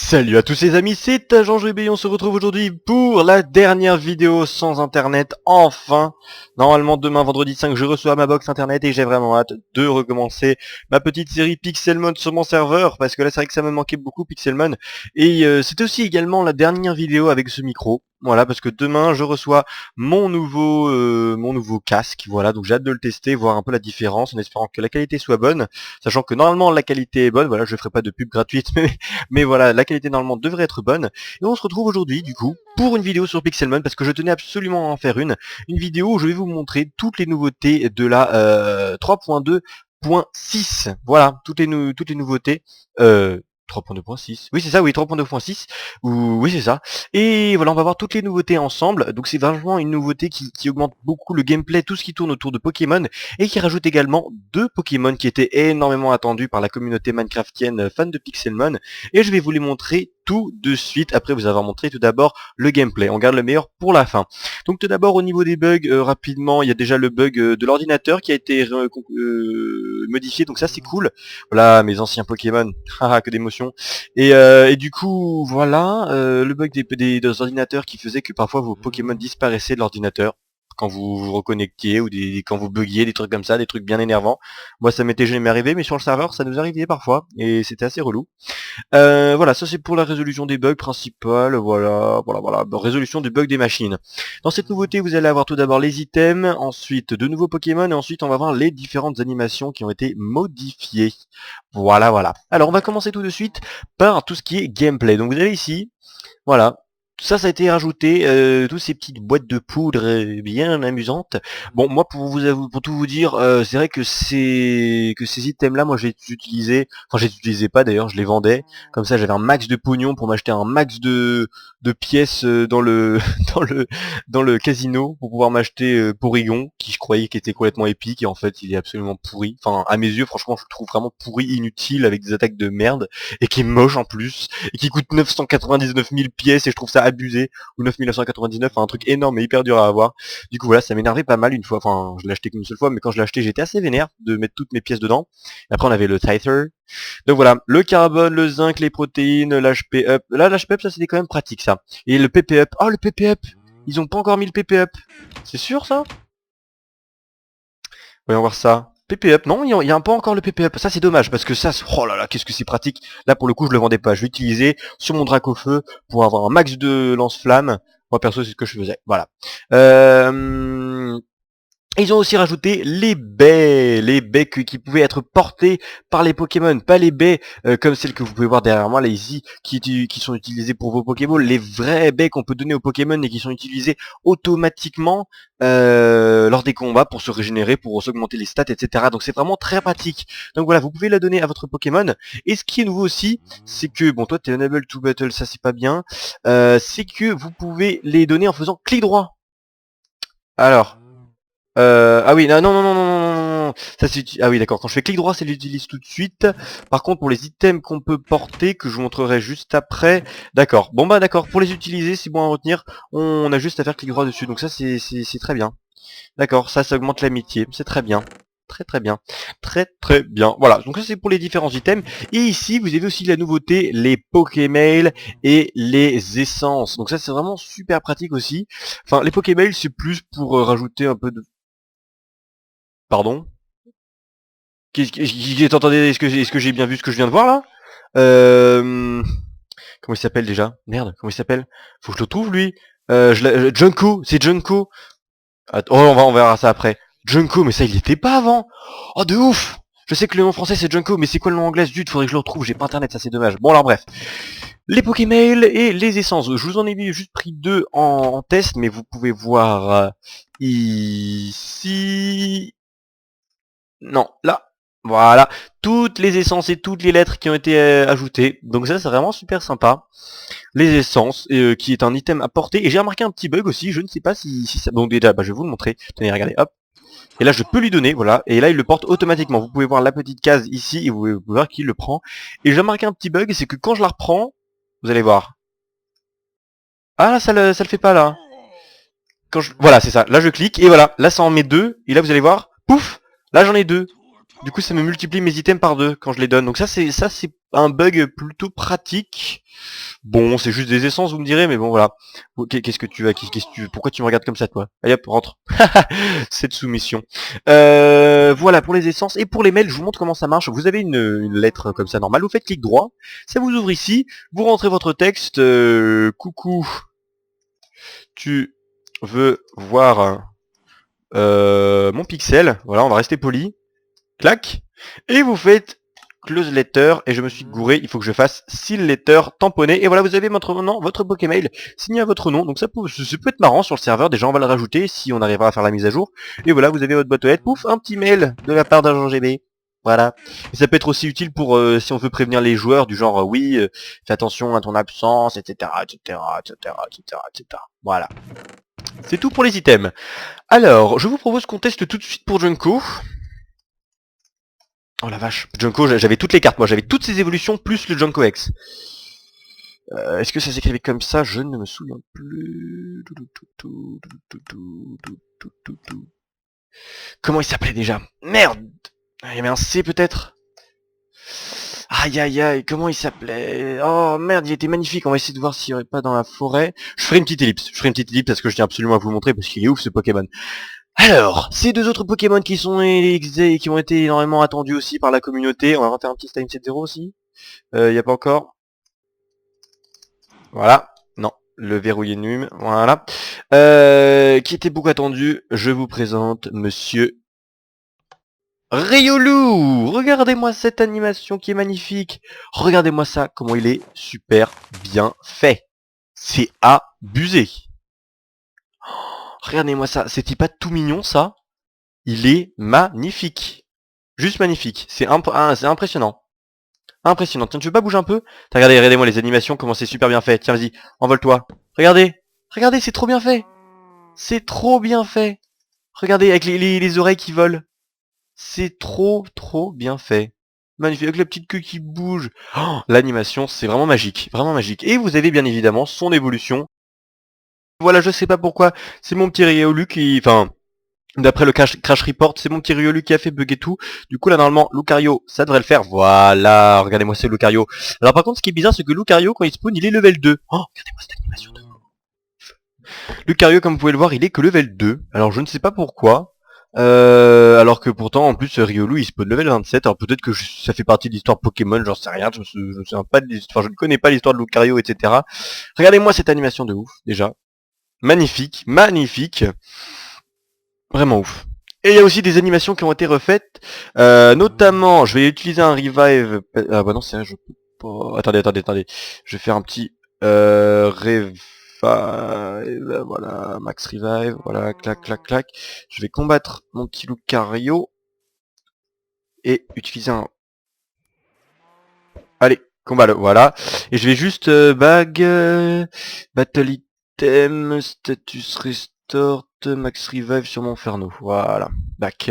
Salut à tous les amis, c'est Agent GB, on se retrouve aujourd'hui pour la dernière vidéo sans internet, enfin. Normalement demain vendredi 5 je reçois ma box internet et j'ai vraiment hâte de recommencer ma petite série Pixelmon sur mon serveur, parce que là c'est vrai que ça me manquait beaucoup Pixelmon. Et c'était aussi également la dernière vidéo avec ce micro. Voilà, parce que demain je reçois mon nouveau casque, voilà, donc j'ai hâte de le tester, voir un peu la différence, en espérant que la qualité soit bonne, sachant que normalement la qualité est bonne, voilà, je ferai pas de pub gratuite, mais voilà, la qualité normalement devrait être bonne. Et on se retrouve aujourd'hui, du coup, pour une vidéo sur Pixelmon, parce que je tenais absolument à en faire une vidéo où je vais vous montrer toutes les nouveautés de la 3.2.6. Voilà, toutes les nouveautés. 3.2.6. Oui, c'est ça, oui, 3.2.6. Oui, c'est ça. Et voilà, on va voir toutes les nouveautés ensemble. Donc c'est vraiment une nouveauté qui augmente beaucoup le gameplay, tout ce qui tourne autour de Pokémon, et qui rajoute également deux Pokémon qui étaient énormément attendus par la communauté minecraftienne fan de Pixelmon. Et je vais vous les montrer tout de suite, après vous avoir montré tout d'abord le gameplay. On garde le meilleur pour la fin. Donc tout d'abord au niveau des bugs, rapidement, il y a déjà le bug de l'ordinateur qui a été modifié, donc ça c'est cool. Voilà, mes anciens Pokémon, haha, que d'émotion. Et du coup, voilà, le bug des ordinateurs qui faisait que parfois vos Pokémon disparaissaient de l'ordinateur quand vous vous reconnectiez, ou quand vous buggiez, des trucs comme ça, des trucs bien énervants. Moi ça m'était jamais arrivé, mais sur le serveur ça nous arrivait parfois, et c'était assez relou. Voilà, ça c'est pour la résolution des bugs principales, voilà, résolution du bug des machines. Dans cette nouveauté, vous allez avoir tout d'abord les items, ensuite de nouveaux Pokémon, et ensuite on va voir les différentes animations qui ont été modifiées. Voilà. Alors on va commencer tout de suite par tout ce qui est gameplay. Donc vous avez ici, voilà, ça a été rajouté, toutes ces petites boîtes de poudre bien amusantes. Bon, moi pour tout vous dire, c'est vrai que ces items-là, moi j'ai utilisé, enfin j'ai utilisé pas d'ailleurs, je les vendais. Comme ça, j'avais un max de pognon pour m'acheter un max de pièces dans le dans le casino pour pouvoir m'acheter Porygon, qui je croyais qu'il était complètement épique, et en fait il est absolument pourri. Enfin à mes yeux, franchement, je le trouve vraiment pourri, inutile, avec des attaques de merde, et qui est moche en plus, et qui coûte 999 000 pièces, et je trouve ça abusé, ou 9999, un truc énorme et hyper dur à avoir. Du coup voilà, ça m'énervait pas mal une fois, enfin je l'ai acheté qu'une seule fois, mais quand je l'ai acheté j'étais assez vénère de mettre toutes mes pièces dedans. Et après on avait le Tither. Donc voilà, le carbone, le zinc, les protéines, l'HP up. Là l'HP up, ça c'était quand même pratique ça. Et le PP up, oh le PP up, ils ont pas encore mis le PP up. C'est sûr ça? Voyons voir ça. PP up, non, il y a pas encore le PP up. Ça c'est dommage, parce que ça, oh là là, qu'est-ce que c'est pratique. Là pour le coup je le vendais pas, je l'utilisais sur mon drac au feu pour avoir un max de lance-flammes. Moi perso c'est ce que je faisais, voilà. Ils ont aussi rajouté les baies qui pouvaient être portées par les Pokémon, pas les baies comme celles que vous pouvez voir derrière moi là ici, qui sont utilisées pour vos Pokéballs, les vraies baies qu'on peut donner aux Pokémon et qui sont utilisées automatiquement lors des combats pour se régénérer, pour s'augmenter les stats, etc. Donc c'est vraiment très pratique. Donc voilà, vous pouvez la donner à votre Pokémon. Et ce qui est nouveau aussi, c'est que, bon toi t'es unable to battle, ça c'est pas bien, c'est que vous pouvez les donner en faisant clic droit. Alors... ah oui, non. Ça c'est ah oui, d'accord. Quand je fais clic droit, ça l'utilise tout de suite. Par contre, pour les items qu'on peut porter, que je vous montrerai juste après, d'accord. Bon bah d'accord. Pour les utiliser, c'est bon à retenir. On a juste à faire clic droit dessus. Donc ça c'est très bien. D'accord. Ça augmente l'amitié. C'est très bien. Très bien. Très bien. Voilà. Donc ça c'est pour les différents items. Et ici, vous avez aussi la nouveauté, les Pokémail et les essences. Donc ça c'est vraiment super pratique aussi. Enfin, les Pokémail c'est plus pour rajouter un peu de... Pardon? Attendez, est-ce que j'ai bien vu ce que je viens de voir là? Comment il s'appelle déjà? Merde, comment il s'appelle? Faut que je le trouve lui. Junko, c'est Junko. Oh, on verra ça après. Junko, mais ça il y était pas avant. Oh de ouf! Je sais que le nom français c'est Junko, mais c'est quoi le nom anglais? Zut, faudrait que je le retrouve, j'ai pas internet, ça c'est dommage. Bon alors bref. Les Pokémail et les essences. Je vous en ai juste pris deux en test, mais vous pouvez voir ici. Non, là, voilà, toutes les essences et toutes les lettres qui ont été ajoutées. Donc ça c'est vraiment super sympa. Les essences, qui est un item à porter. Et j'ai remarqué un petit bug aussi, je ne sais pas si ça... Donc déjà, bah, je vais vous le montrer. Tenez, regardez, hop. Et là je peux lui donner, voilà. Et là il le porte automatiquement. Vous pouvez voir la petite case ici et vous pouvez voir qu'il le prend. Et j'ai remarqué un petit bug, c'est que quand je la reprends, vous allez voir. Ah là ça le fait pas là. Voilà, c'est ça. Là je clique et voilà, là ça en met deux. Et là vous allez voir, pouf, là j'en ai deux. Du coup, ça me multiplie mes items par 2 quand je les donne. Donc ça, c'est un bug plutôt pratique. Bon, c'est juste des essences, vous me direz, mais bon, voilà. Qu'est-ce que tu as qu'est-ce que tu Pourquoi tu me regardes comme ça, toi? Allez hop, rentre. Cette soumission. Voilà pour les essences. Et pour les mails, je vous montre comment ça marche. Vous avez une lettre comme ça normale. Vous faites clic droit. Ça vous ouvre ici. Vous rentrez votre texte. Coucou. Tu veux voir mon pixel. Voilà, on va rester poli. Clac. Et vous faites close letter, et je me suis gouré, il faut que je fasse seal letter tamponné, et voilà, vous avez maintenant votre Pokémail signé à votre nom, donc ça peut être marrant sur le serveur, déjà on va le rajouter si on arrivera à faire la mise à jour, et voilà, vous avez votre boîte aux lettres, pouf, un petit mail de la part d'Agent GB. Voilà. Et ça peut être aussi utile pour si on veut prévenir les joueurs du genre oui, fais attention à ton absence, etc. etc. etc. etc. etc. Voilà. C'est tout pour les items. Alors, je vous propose qu'on teste tout de suite pour Junko. Oh la vache, Junko, j'avais toutes les cartes, moi j'avais toutes ces évolutions plus le Junko X. Est-ce que ça s'écrivait comme ça? Je ne me souviens plus. Comment il s'appelait déjà? Merde! Il y avait un C peut-être? Aïe aïe aïe, comment il s'appelait? Oh merde, il était magnifique, on va essayer de voir s'il n'y aurait pas dans la forêt. Je ferai une petite ellipse, parce que je tiens absolument à vous le montrer parce qu'il est ouf ce Pokémon. Alors, ces deux autres Pokémon qui sont et qui ont été énormément attendus aussi par la communauté, on va refaire un petit Time 7-0 aussi. Y a pas encore. Voilà. Non, le verrouillé num, voilà. Qui était beaucoup attendu, je vous présente Monsieur Riolu. Regardez-moi cette animation qui est magnifique. Regardez-moi ça, comment il est super bien fait. C'est abusé. Regardez-moi ça, c'est pas tout mignon ça? Il est magnifique. Juste magnifique. C'est impressionnant. Impressionnant. Tiens, tu veux pas bouger un peu? Regardez-moi les animations, comment c'est super bien fait. Tiens, vas-y, envole-toi. Regardez. Regardez, c'est trop bien fait. C'est trop bien fait. Regardez, avec les oreilles qui volent. C'est trop bien fait. Magnifique, avec la petite queue qui bouge. Oh, l'animation, c'est vraiment magique. Vraiment magique. Et vous avez bien évidemment son évolution. Voilà, je sais pas pourquoi. C'est mon petit Riolu qui... Enfin... D'après le crash report, c'est mon petit Riolu qui a fait bugger tout. Du coup, là, normalement, Lucario, ça devrait le faire. Voilà, regardez-moi ce Lucario. Alors, par contre, ce qui est bizarre, c'est que Lucario, quand il spawn, il est level 2. Oh, regardez-moi cette animation de... Lucario, comme vous pouvez le voir, il est que level 2. Alors, je ne sais pas pourquoi. Alors que pourtant, en plus, Riolu, il spawn level 27. Alors, peut-être que ça fait partie de l'histoire Pokémon, j'en sais rien. Je me souviens pas de l'histoire, je ne connais pas l'histoire de Lucario, etc. Regardez-moi cette animation de ouf, déjà. Magnifique, magnifique. Vraiment ouf. Et il y a aussi des animations qui ont été refaites, notamment, je vais utiliser un revive. Ah bah non, c'est vrai, je peux pas. Attendez. Je vais faire un petit revive. Voilà, max revive. Voilà, clac. Je vais combattre mon petit Lucario et utiliser un. Allez, combat le. Voilà. Et je vais juste battle item, status restore. Max revive sur mon Ferno. Voilà. Back.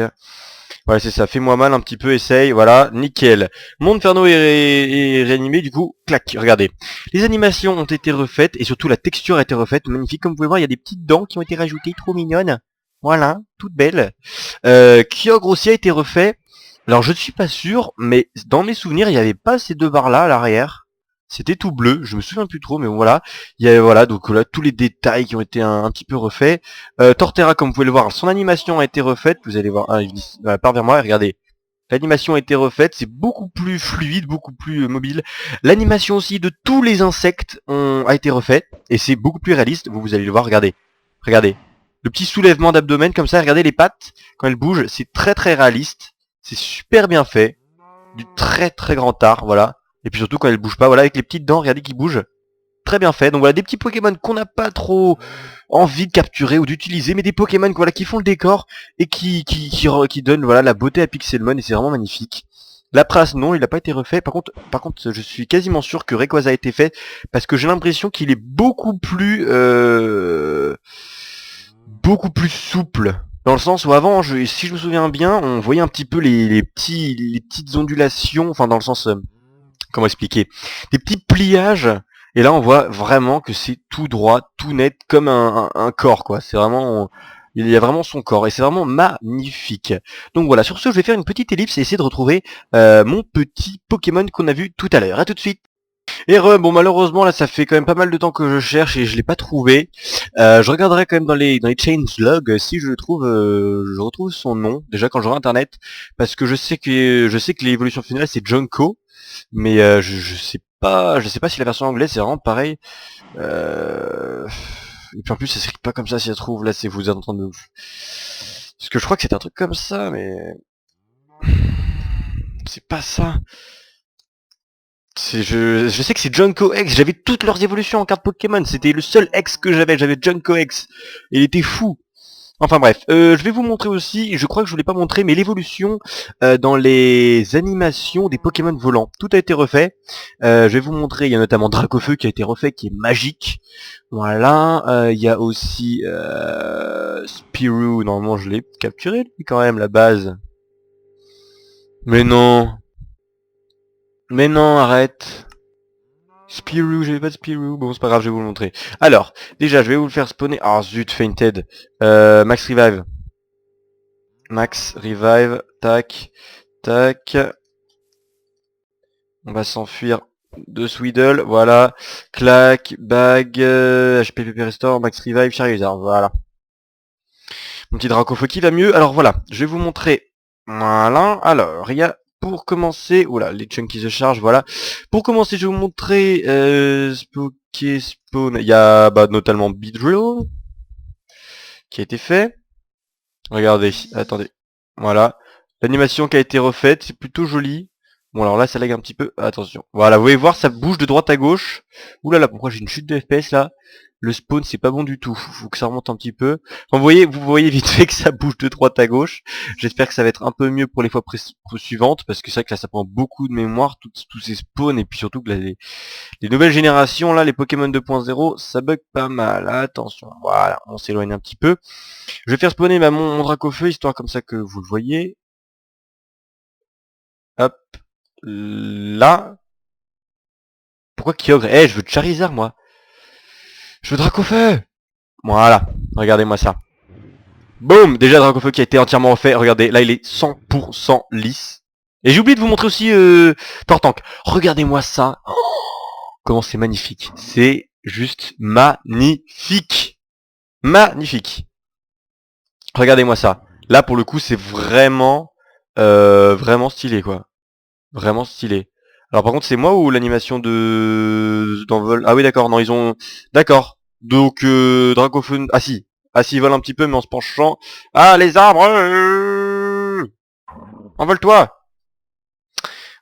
Voilà, c'est ça. Fais-moi mal un petit peu, essaye. Voilà, nickel. Mon Inferno est réanimé, du coup, clac, regardez. Les animations ont été refaites, et surtout la texture a été refaite. Magnifique, comme vous pouvez voir, il y a des petites dents qui ont été rajoutées, trop mignonnes. Voilà, toutes belles. Kyogre aussi a été refait. Alors, je ne suis pas sûr, mais dans mes souvenirs, il n'y avait pas ces deux barres-là à l'arrière. C'était tout bleu, je me souviens plus trop, mais bon, voilà. Il y a, voilà, donc là, tous les détails qui ont été un petit peu refaits. Torterra, comme vous pouvez le voir, son animation a été refaite. Vous allez voir, il part vers moi, et regardez. L'animation a été refaite, c'est beaucoup plus fluide, beaucoup plus mobile. L'animation aussi de tous les insectes a été refaite, et c'est beaucoup plus réaliste. Vous allez le voir, regardez. Regardez. Le petit soulèvement d'abdomen comme ça, regardez les pattes, quand elles bougent, c'est très réaliste. C'est super bien fait. Du très grand art, voilà. Et puis surtout quand elle bouge pas, voilà, avec les petites dents, regardez qui bougent. Très bien fait. Donc voilà, des petits Pokémon qu'on n'a pas trop envie de capturer ou d'utiliser, mais des Pokémon voilà, qui font le décor et qui donnent voilà, la beauté à Pixelmon, et c'est vraiment magnifique. La Prasse, non, il n'a pas été refait. Par contre, je suis quasiment sûr que Rayquaza a été fait, parce que j'ai l'impression qu'il est beaucoup plus souple. Dans le sens où avant, si je me souviens bien, on voyait un petit peu les petites ondulations, enfin dans le sens... comment expliquer, des petits pliages, et là on voit vraiment que c'est tout droit, tout net, comme un corps, quoi. C'est vraiment Il y a vraiment son corps et c'est vraiment magnifique. Donc voilà, sur ce, je vais faire une petite ellipse et essayer de retrouver mon petit Pokémon qu'on a vu tout à l'heure. À tout de suite. Et bon malheureusement là ça fait quand même pas mal de temps que je cherche et je l'ai pas trouvé. Je regarderai quand même dans les changelogs si je retrouve son nom déjà quand j'aurai internet parce que je sais que l'évolution finale c'est Junko mais je sais pas si la version anglaise c'est vraiment pareil. Et puis en plus ça s'écrit pas comme ça si ça se trouve là c'est vous êtes en train de parce que je crois que c'est un truc comme ça mais c'est pas ça. Je sais que c'est Junko X, j'avais toutes leurs évolutions en carte Pokémon, c'était le seul X que j'avais Junko X. Il était fou. Enfin bref, je vais vous montrer aussi, je crois que je vous l'ai pas montré, mais l'évolution dans les animations des Pokémon volants. Tout a été refait. Je vais vous montrer, il y a notamment Dracofeu qui a été refait, qui est magique. Voilà, il y a aussi Spearow, normalement je l'ai capturé lui quand même, la base. Mais non. Mais non, arrête. Spearow, j'avais pas de Spearow. Bon, c'est pas grave, je vais vous le montrer. Alors, déjà, je vais vous le faire spawner. Ah, zut, Fainted. Max Revive. Max Revive. Tac. Tac. On va s'enfuir de Sweedle. Voilà. Clac. Bag. HPPP Restore. Max Revive. Charizard. Voilà. Mon petit Dracofeu qui va mieux. Alors, voilà. Je vais vous montrer. Voilà. Alors, il y a... Pour commencer, oula, les chunks qui se chargent, voilà. Pour commencer, je vais vous montrer Spawn. Il y a notamment Beedrill qui a été fait. Regardez, attendez. Voilà. L'animation qui a été refaite, c'est plutôt joli. Bon alors là ça lag un petit peu, attention. Voilà, vous pouvez voir ça bouge de droite à gauche. Ouh là là, pourquoi j'ai une chute de FPS là? Le spawn c'est pas bon du tout, faut que ça remonte un petit peu. Enfin, vous voyez vite fait que ça bouge de droite à gauche. J'espère que ça va être un peu mieux pour les fois suivantes, parce que c'est vrai que là ça prend beaucoup de mémoire, tous ces spawns, et puis surtout que là, les nouvelles générations, là, les Pokémon 2.0, ça bug pas mal. Attention, voilà, on s'éloigne un petit peu. Je vais faire spawner mon Dracofeu, histoire comme ça que vous le voyez. Hop, là. Pourquoi Kyogre? Eh, je veux Charizard, moi. Je veux Dracofeu. Voilà, regardez-moi ça. Boum, déjà Dracofeu qui a été entièrement refait. Regardez, là il est 100% lisse. Et j'ai oublié de vous montrer aussi Tortank. Regardez-moi ça. Oh, comment c'est magnifique. C'est juste magnifique. Magnifique. Regardez-moi ça. Là pour le coup c'est vraiment stylé quoi. Vraiment stylé. Alors par contre c'est moi ou l'animation d'envol. Ah oui d'accord, non ils ont. D'accord. Donc Dracofeu. Ah si. Ah si, il vole un petit peu mais en se penchant. Ah les arbres envole-toi.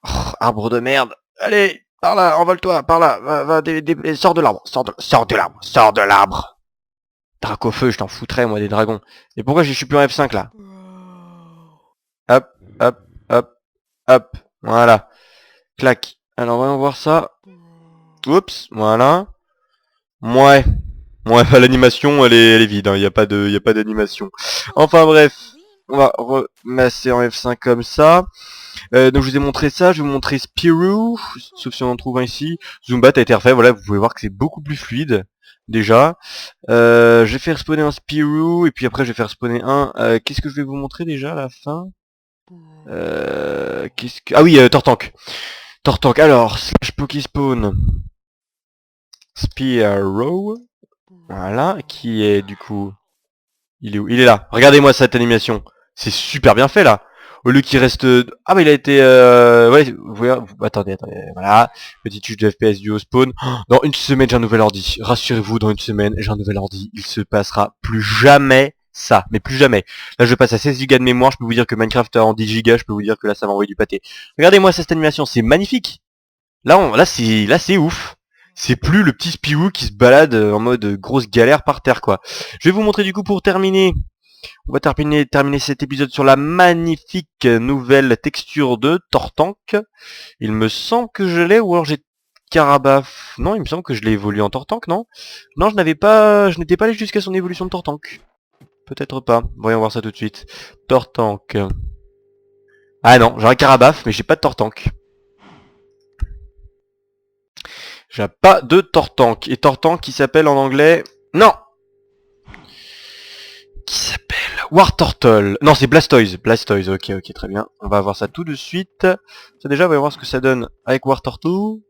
Oh, arbre de merde. Allez, par là, envole-toi, par là. Sors de l'arbre, sors de l'arbre, sors de l'arbre. Dracofeu, je t'en foutrais moi des dragons. Et pourquoi je suis plus en F5 là? Hop, hop, hop, hop. Voilà. Clac. Alors voyons voir ça. Oups, voilà. Ouais. Ouais, l'animation elle est vide, il n'y a pas d'animation. Enfin bref, on va remasser en F5 comme ça. Donc je vous ai montré ça, je vais vous montrer Spearow, sauf si on en trouve un ici. Zumbat a été refait, voilà, vous pouvez voir que c'est beaucoup plus fluide déjà. Je vais faire spawner un Spearow et puis après je vais faire spawner un. Qu'est-ce que je vais vous montrer déjà à la fin? Ah oui, Tortank. Tortank, alors, slash Pokéspawn. Spearow. Voilà, qui est du coup... Il est où? Il est là. Regardez-moi cette animation. C'est super bien fait là. Au lieu qu'il reste... Ah bah il a été... Ouais, vous voyez... Attendez, voilà. Petite touche de FPS du spawn. Oh, dans une semaine j'ai un nouvel ordi. Rassurez-vous, dans une semaine j'ai un nouvel ordi. Il se passera plus jamais ça. Mais plus jamais. Là je passe à 16 Go de mémoire. Je peux vous dire que Minecraft en 10 Go. Je peux vous dire que là ça va envoyer du pâté. Regardez-moi cette animation. C'est magnifique. Là c'est ouf. C'est plus le petit Spearow qui se balade en mode grosse galère par terre quoi. Je vais vous montrer du coup pour terminer. On va terminer cet épisode sur la magnifique nouvelle texture de Tortank. Il me semble que je l'ai, ou alors j'ai Carabaf. Non, il me semble que je l'ai évolué en Tortank, non? Non, je n'étais pas allé jusqu'à son évolution de Tortank. Peut-être pas. Voyons voir ça tout de suite. Tortank. Ah non, j'ai un Carabaf, mais j'ai pas de Tortank. J'ai pas de Tortank. Et Tortank qui s'appelle en anglais... Non! Qui s'appelle War Turtle. Non, c'est Blastoise. Blastoise, ok, très bien. On va voir ça tout de suite. Ça déjà, on va voir ce que ça donne avec War Turtle.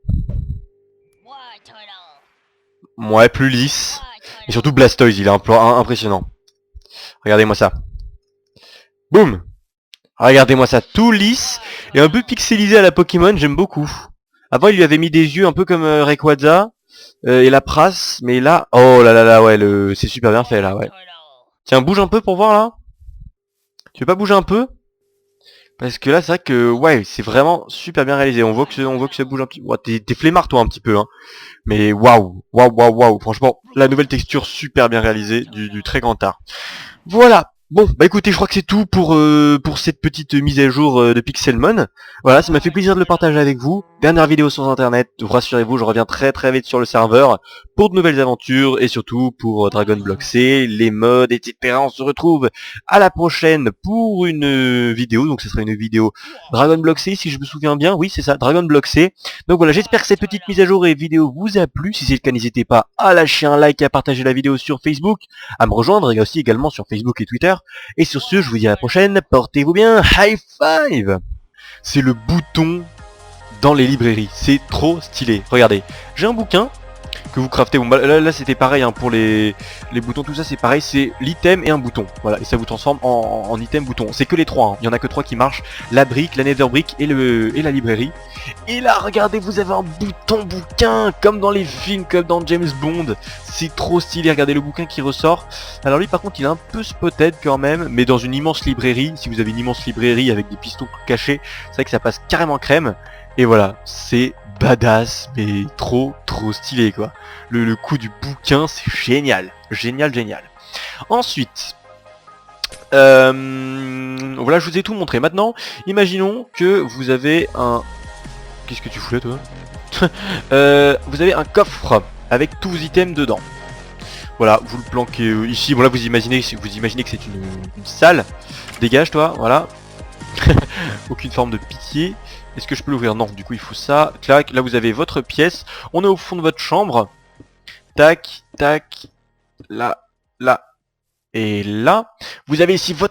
Ouais, plus lisse. Et surtout Blastoise, il est impressionnant. Regardez-moi ça. Boum. Regardez-moi ça, tout lisse et un peu pixelisé à la Pokémon, j'aime beaucoup. Avant, il lui avait mis des yeux un peu comme Rayquaza et la Pras, mais là, oh là là là, ouais, c'est super bien fait là, ouais. Tiens, bouge un peu pour voir là. Tu veux pas bouger un peu? Parce que là, c'est vrai que, ouais, c'est vraiment super bien réalisé. On voit que ça bouge un petit peu. Ouais, t'es flemmard toi un petit peu, hein. Mais waouh, waouh, waouh, waouh. Franchement, la nouvelle texture super bien réalisée, du très grand art. Voilà. Bon, bah écoutez, je crois que c'est tout pour cette petite mise à jour de Pixelmon. Voilà, ça m'a fait plaisir de le partager avec vous. Dernière vidéo sur internet, rassurez-vous, je reviens très très vite sur le serveur pour de nouvelles aventures et surtout pour Dragon Block C, les mods, etc. On se retrouve à la prochaine pour une vidéo, donc ce sera une vidéo Dragon Block C si je me souviens bien, oui c'est ça, Dragon Block C. Donc voilà, j'espère que cette petite mise à jour et vidéo vous a plu. Si c'est le cas, n'hésitez pas à lâcher un like et à partager la vidéo sur Facebook, à me rejoindre et aussi également sur Facebook et Twitter. Et sur ce, je vous dis à la prochaine, portez-vous bien, high five! C'est le bouton dans les librairies, c'est trop stylé. Regardez, j'ai un bouquin que vous craftez, bon, bah, là c'était pareil hein, pour les boutons, tout ça c'est pareil, c'est l'item et un bouton, voilà, et ça vous transforme en item bouton. C'est que les trois, hein. Il y en a que trois qui marchent, la brique, la nether brick et la librairie. Et là regardez, vous avez un bouton bouquin, comme dans les films, comme dans James Bond, c'est trop stylé, regardez le bouquin qui ressort. Alors lui par contre il est un peu spotted quand même, mais dans une immense librairie, si vous avez une immense librairie avec des pistons cachés, c'est vrai que ça passe carrément crème. Et voilà, c'est badass, mais trop stylé quoi. Le coup du bouquin, c'est génial. Génial. Ensuite, voilà, je vous ai tout montré. Maintenant, imaginons que vous avez un... Qu'est-ce que tu fous là toi? Vous avez un coffre avec tous vos items dedans. Voilà, vous le planquez ici. Bon là, vous imaginez que c'est une salle. Dégage toi, voilà. Aucune forme de pitié. Est-ce que je peux l'ouvrir? Non, du coup il faut ça. Clac, là vous avez votre pièce. On est au fond de votre chambre. Tac, tac. Là, là. Et là. Vous avez ici votre